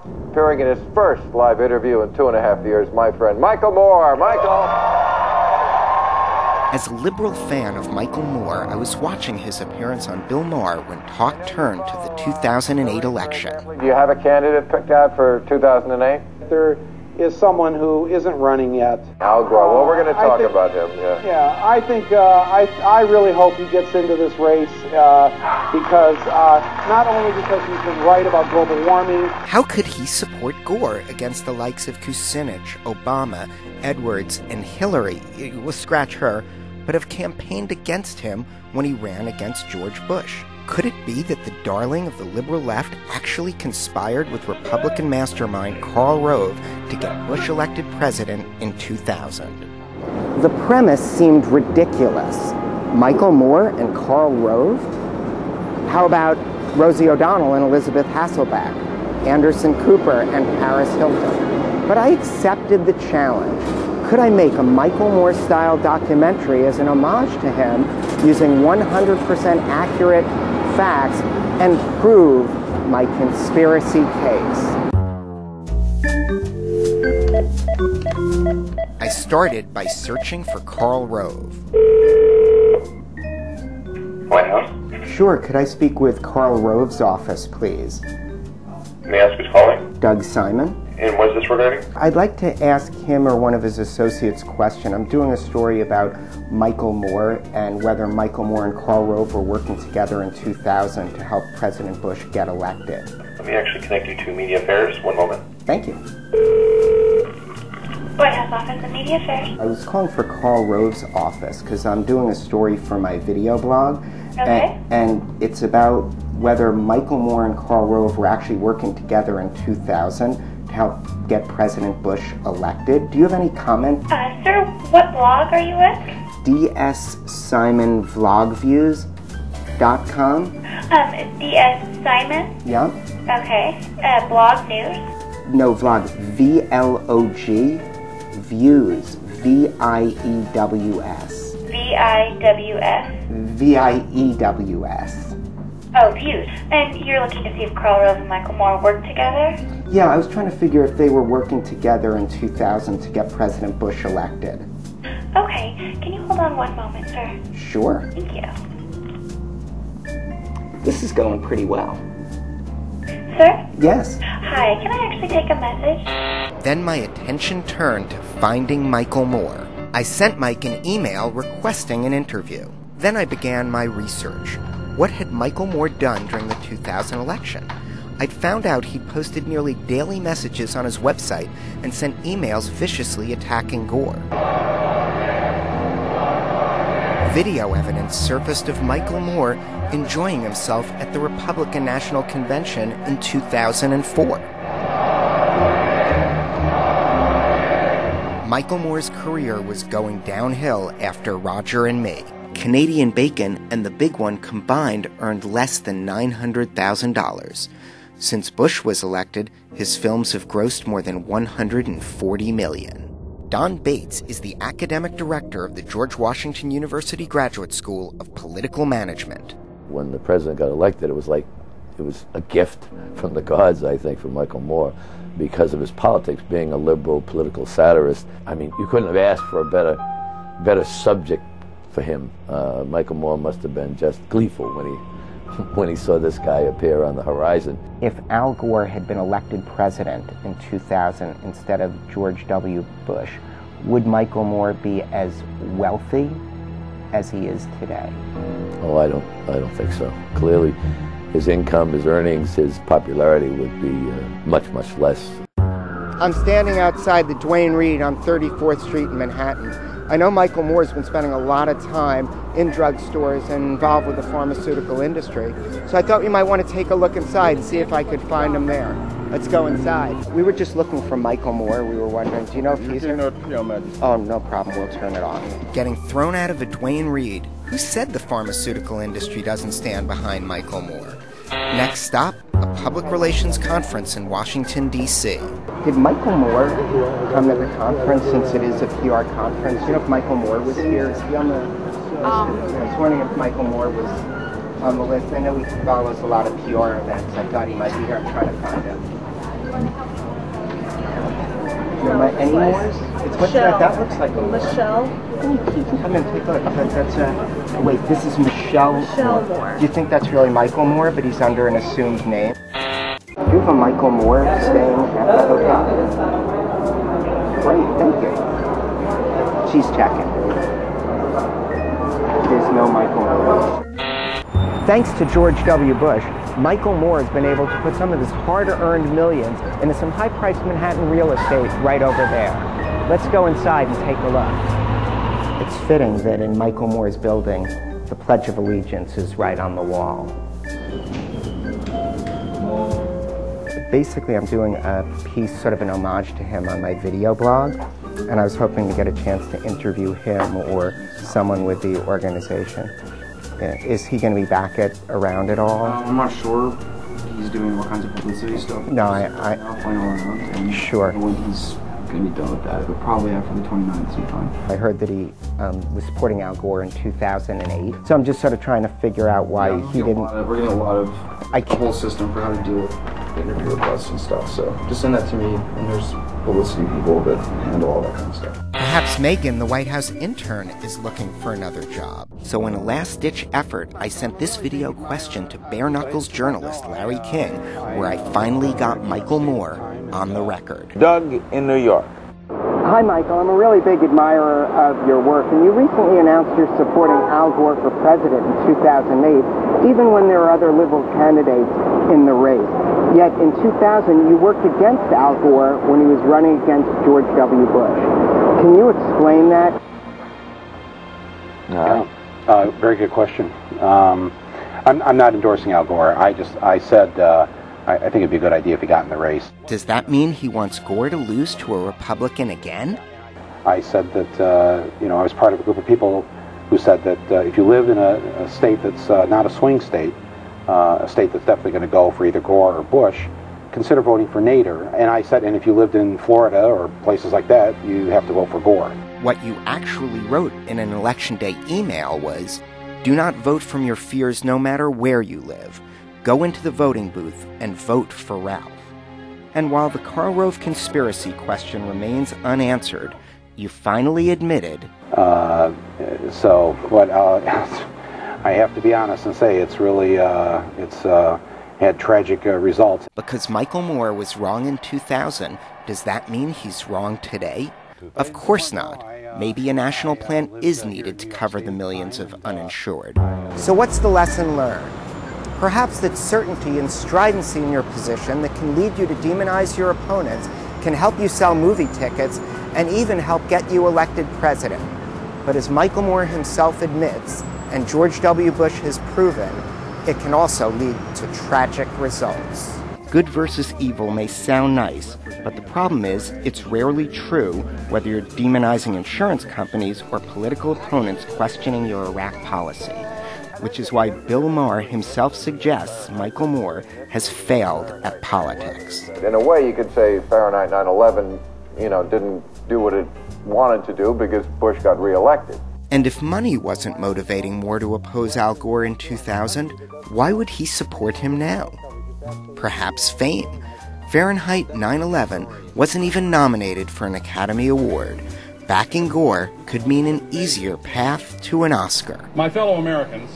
Appearing in his first live interview in 2.5 years, my friend Michael Moore. Michael! As a liberal fan of Michael Moore, I was watching his appearance on Bill Maher when talk turned to the 2008 election. Do you have a candidate picked out for 2008? There is someone who isn't running yet. Al Gore. Well, we're going to talk about him. Yeah, I think I really hope he gets into this race because not only because he's been right about global warming. How could he support Gore against the likes of Kucinich, Obama, Edwards, and Hillary? We'll scratch her, but have campaigned against him when he ran against George Bush. Could it be that the darling of the liberal left actually conspired with Republican mastermind Karl Rove to get Bush elected president in 2000? The premise seemed ridiculous. Michael Moore and Karl Rove? How about Rosie O'Donnell and Elizabeth Hasselbeck, Anderson Cooper and Paris Hilton? But I accepted the challenge. Could I make a Michael Moore-style documentary as an homage to him using 100% accurate facts and prove my conspiracy case? I started by searching for Karl Rove. White House? Sure, could I speak with Karl Rove's office, please? May I ask who's calling? Doug Simon. And what is this regarding? I'd like to ask him or one of his associates a question. I'm doing a story about Michael Moore and whether Michael Moore and Karl Rove were working together in 2000 to help President Bush get elected. Let me actually connect you to Media Affairs. One moment. Thank you. White House Office of Media Affairs. I was calling for Karl Rove's office because I'm doing a story for my video blog. Okay. And it's about whether Michael Moore and Karl Rove were actually working together in 2000 to help get President Bush elected. Do you have any comment? Sir, what blog are you with? DSSimonVlogViews.com. DS Simon? Yeah. Okay. Blog news? No, vlog. VLOG. Views. VIEWS. VIWS? VIEWS. Oh, views. And you're looking to see if Karl Rove and Michael Moore work together? Yeah, I was trying to figure if they were working together in 2000 to get President Bush elected. Okay. Can you hold on one moment, sir? Sure. Thank you. This is going pretty well. Sir? Yes. Hi, can I actually take a message? Then my attention turned to finding Michael Moore. I sent Mike an email requesting an interview. Then I began my research. What had Michael Moore done during the 2000 election? I'd found out he'd posted nearly daily messages on his website and sent emails viciously attacking Gore. Video evidence surfaced of Michael Moore enjoying himself at the Republican National Convention in 2004. Michael Moore's career was going downhill after Roger and Me. Canadian Bacon and The Big One combined earned less than $900,000. Since Bush was elected, his films have grossed more than $140 million. Don Bates is the academic director of the George Washington University Graduate School of Political Management. When the president got elected, it was a gift from the gods, I think, for Michael Moore, because of his politics, being a liberal political satirist. I mean, you couldn't have asked for a better subject for him. Michael Moore must have been just gleeful when he saw this guy appear on the horizon. If Al Gore had been elected president in 2000 instead of George W. Bush, would Michael Moore be as wealthy as he is today? Oh, I don't think so. Clearly, his income, his earnings, his popularity would be much, much less. I'm standing outside the Duane Reade on 34th Street in Manhattan. I know Michael Moore's been spending a lot of time in drugstores and involved with the pharmaceutical industry, so I thought we might want to take a look inside and see if I could find him there. Let's go inside. We were just looking for Michael Moore. We were wondering, do you know if he's here? Oh, no problem. We'll turn it on. Getting thrown out of a Duane Reade. Who said the pharmaceutical industry doesn't stand behind Michael Moore? Next stop, a public relations conference in Washington, D.C. Did Michael Moore come to the conference, since it is a PR conference? Do you know if Michael Moore was here? Is he on the list? I was wondering if Michael Moore was on the list. I know he follows a lot of PR events. I thought he might be here. I'm trying to find him. Any more? It's what that looks like. Michelle. Come in, take a look. That's wait, this is Michelle Moore. Do you think that's really Michael Moore, but he's under an assumed name? Do you have a Michael Moore staying at the hotel? Great, thank you. She's checking. There's no Michael Moore. Thanks to George W. Bush, Michael Moore has been able to put some of his hard-earned millions into some high-priced Manhattan real estate right over there. Let's go inside and take a look. It's fitting that in Michael Moore's building, the Pledge of Allegiance is right on the wall. Basically, I'm doing a piece, sort of an homage to him on my video blog, and I was hoping to get a chance to interview him or someone with the organization. Is he going to be back around at all? I'm not sure. He's doing all kinds of publicity stuff. No, I'll find around. And sure. When he's going to be done with that, but probably after the 29th sometime. I heard that he was supporting Al Gore in 2008, so I'm just sort of trying to figure out why he didn't. We're getting a lot of the whole system for how to deal with interview requests and stuff. So just send that to me, and there's publicity people that handle all that kind of stuff. Perhaps Megan, the White House intern, is looking for another job. So in a last-ditch effort, I sent this video question to bare-knuckles journalist Larry King, where I finally got Michael Moore on the record. Doug in New York. Hi, Michael. I'm a really big admirer of your work, and you recently announced you're supporting Al Gore for president in 2008, even when there are other liberal candidates in the race. Yet in 2000, you worked against Al Gore when he was running against George W. Bush. Can you explain that? Very good question. I'm not endorsing Al Gore. I said I think it'd be a good idea if he got in the race. Does that mean he wants Gore to lose to a Republican again? I said that I was part of a group of people who said that if you live in a state that's not a swing state, a state that's definitely going to go for either Gore or Bush, consider voting for Nader. And I said, and if you lived in Florida or places like that, you have to vote for Gore. What you actually wrote in an Election Day email was, do not vote from your fears no matter where you live. Go into the voting booth and vote for Ralph. And while the Karl Rove conspiracy question remains unanswered, you finally admitted... I have to be honest and say it's really, had tragic results. Because Michael Moore was wrong in 2000, does that mean he's wrong today? Of course not. Maybe a national plan is needed to cover the millions of uninsured. So what's the lesson learned? Perhaps that certainty and stridency in your position that can lead you to demonize your opponents can help you sell movie tickets and even help get you elected president. But as Michael Moore himself admits, and George W. Bush has proven, it can also lead to tragic results. Good versus evil may sound nice, but the problem is it's rarely true whether you're demonizing insurance companies or political opponents questioning your Iraq policy, which is why Bill Maher himself suggests Michael Moore has failed at politics. In a way, you could say Fahrenheit 9/11, didn't do what it wanted to do because Bush got reelected. And if money wasn't motivating Moore to oppose Al Gore in 2000, why would he support him now? Perhaps fame. Fahrenheit 9/11 wasn't even nominated for an Academy Award. Backing Gore could mean an easier path to an Oscar. My fellow Americans,